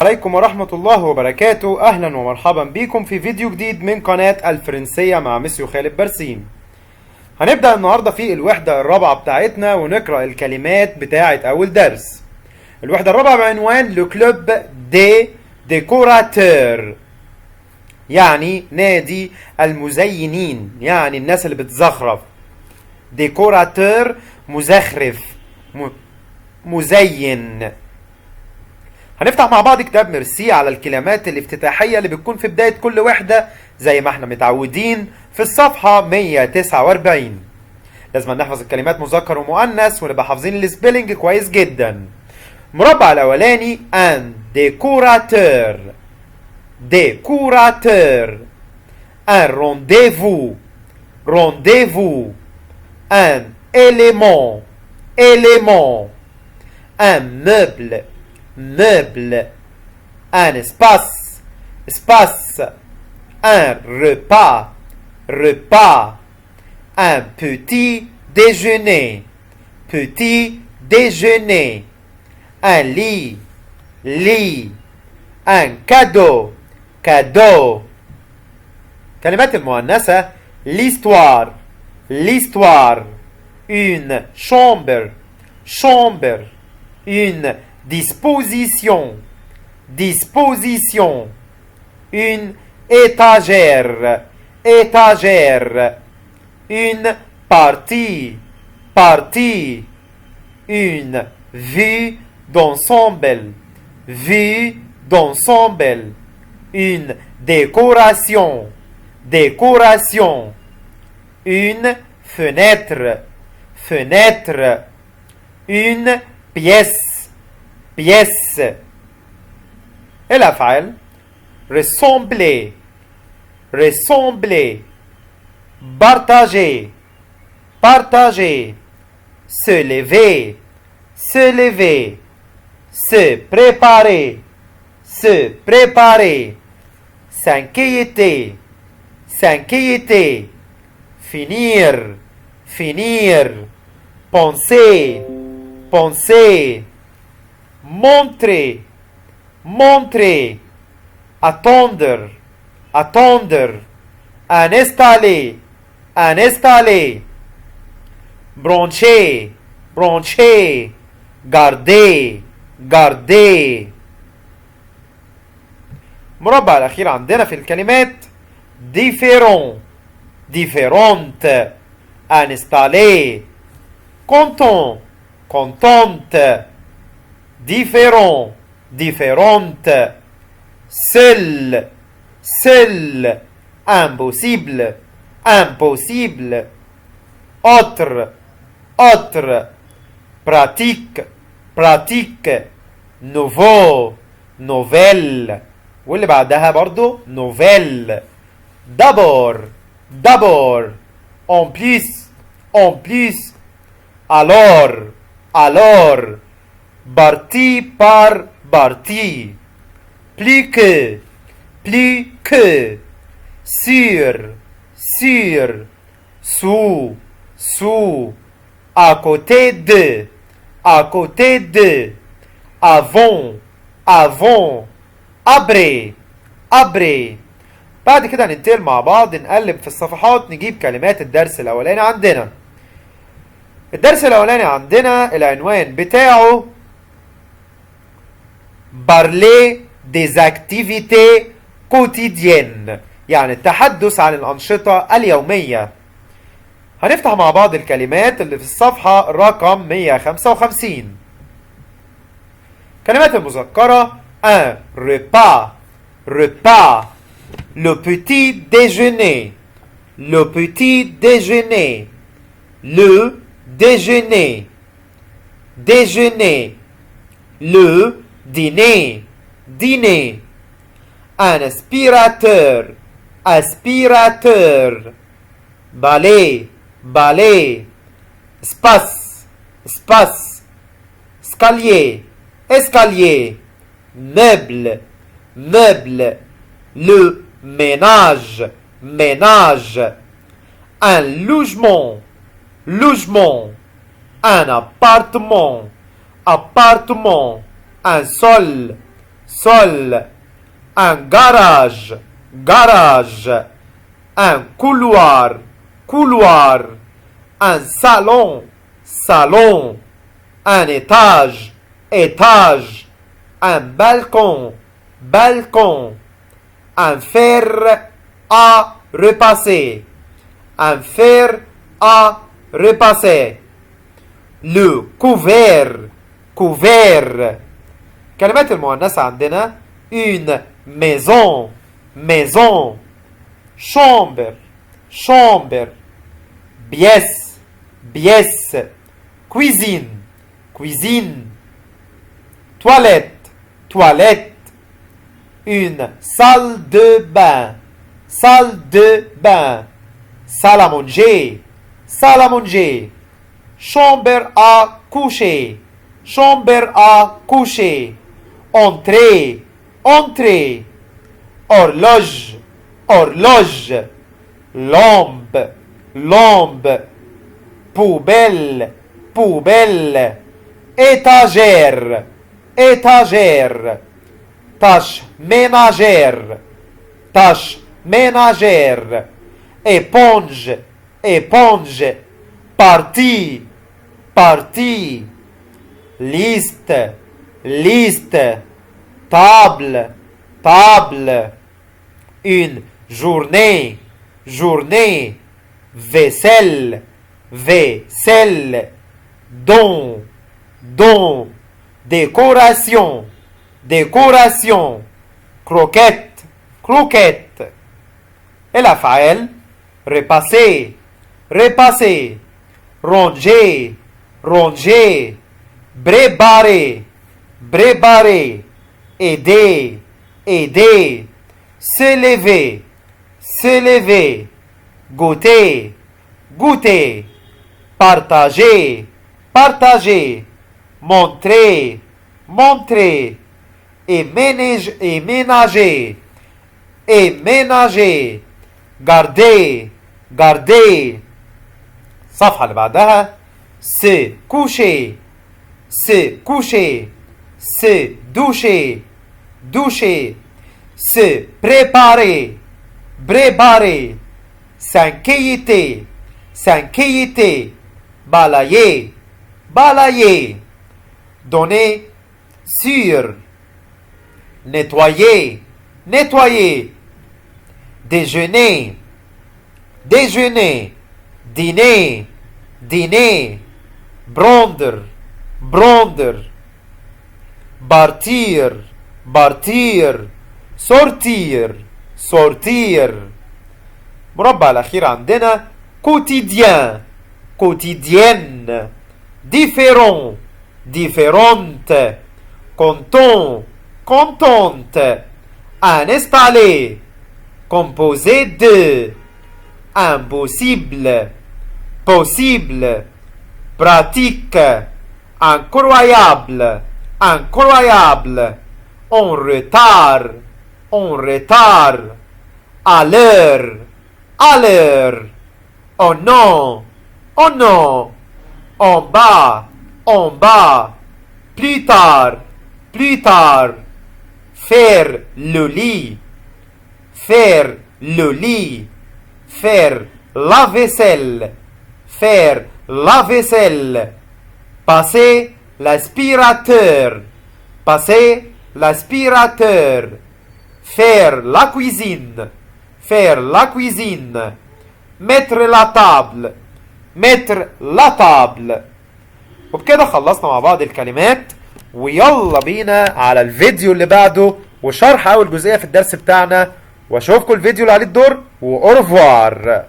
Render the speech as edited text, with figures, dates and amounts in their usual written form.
عليكم ورحمة الله وبركاته. أهلا ومرحبا بكم في فيديو جديد من قناة الفرنسية مع مسيو خالد برسيم. هنبدأ النهاردة في الوحدة الرابعة بتاعتنا ونقرأ الكلمات بتاعة أول درس. الوحدة الرابعة بعنوان لو كلوب دي ديكوراتور، يعني نادي المزينين، يعني الناس اللي بتزخرف. ديكوراتور مزخرف، مزين. هنفتح مع بعض كتاب ميرسي على الكلمات الافتتاحية اللي بتكون في بداية كل وحدة زي ما احنا متعودين في الصفحة 149. لازم نحفظ الكلمات مذكر ومؤنث ونبقى حافظين السبيلنج كويس جدا. المربع الأولاني ان ديكوراتور، ديكوراتور. ان رونديفو، رونديفو. ان élément، élément. un meuble، meuble. un espace، espace. un repas، repas. un petit déjeuner، petit déjeuner. un lit، lit. un cadeau، cadeau. كلمات المؤنثة l'histoire، l'histoire. une chambre، chambre. une disposition، disposition. une étagère، étagère. une partie، partie. une vue d'ensemble، vue d'ensemble. une décoration، décoration. une fenêtre، fenêtre. une pièce، pièce. الأفعال ressembler، ressembler. partager، partager. se lever، se lever. se préparer، se préparer. s'inquiéter، s'inquiéter. finir، finir. penser، penser. montrer، montrer. attendre، attendre. installer، installer. brancher، brancher. garder، garder. المربع الأخير عندنا في الكلمات différent، différente. installer، content، contente. différent، différente. seul، seul. impossible، impossible. autre، autre. pratique، pratique. nouveau، nouvelle. واللي بعدها برضو nouvelle. d'abord، d'abord. en plus، en plus. alors، alors. partie par partie. plus que، plus que. sur، sur. sous، sous. à côté de، à côté de. avant، avant. après، après. بعد كده هننتقل مع بعض نقلب في الصفحات نجيب كلمات الدرس الأولاني عندنا. الدرس الأولاني عندنا العنوان بتاعه parler des activités quotidiennes، يعني التحدث عن الأنشطة اليومية. هنفتح مع بعض الكلمات اللي في الصفحة رقم 155. كلمات المذكرة un repas، repas. le petit déjeuner، le petit déjeuner. le déjeuner، déjeuner. le dîner، dîner. un aspirateur، aspirateur. balai، balai. espace، espace. escalier، escalier. meuble، meuble. le ménage، ménage. un logement، logement. un appartement، appartement. un sol، sol. Un garage, garage. Un couloir, couloir. Un salon, salon. Un étage, étage. Un balcon, balcon. Un fer à repasser, un fer à repasser. Le couvert, couvert. كلمات المؤنثة عندنا une maison, maison. Chambre, chambre. Pièce, pièce. Cuisine, cuisine. Toilette, toilette. Une salle de bain, salle de bain. Salle à manger, salle à manger. Chambre à coucher, chambre à coucher. Entrée, entrée. Horloge, horloge. Lampe, lampe. Poubelle, poubelle. Étagère, étagère. Tâche ménagère, tâche ménagère. Éponge, éponge. Partie, partie. Liste, liste. Table, table. Une journée, journée. Vaisselle, vaisselle. Don, don. Décoration, décoration. Croquette, croquette. الأفعال repasser, repasser. Ranger, ranger. Préparer, préparer. Aider, aider. Se lever, se lever. Goûter, goûter. Partager, partager. Montrer, montrer. Et ménager, et ménager. Garder, garder. الصفحة اللي بعدها se coucher, se coucher. Se doucher, doucher. Se préparer, préparer. S'inquiéter, s'inquiéter. Balayer, balayer. Donner sur. Nettoyer, nettoyer. Déjeuner, déjeuner. Dîner, dîner. Prendre, prendre. Partir, partir. Sortir, sortir. مربع الأخير عندنا quotidien, quotidienne. Différent, différente. Content, contente. Installer, composé de. Impossible, possible. Pratique, incroyable, incroyable. En retard, en retard. À l'heure, à l'heure. Oh non, oh non. En bas, en bas. Plus tard, plus tard. Faire le lit, faire le lit. Faire la vaisselle, faire la vaisselle. Passer l'aspirateur, passer l'aspirateur. Faire la cuisine, faire la cuisine. Mettre la table, mettre la table. وبكده خلصنا مع بعض الكلمات، ويلا بينا على الفيديو اللي بعده وشرح اول جزئية في الدرس بتاعنا، واشوفكم الفيديو اللي عليه الدور، واورفوار.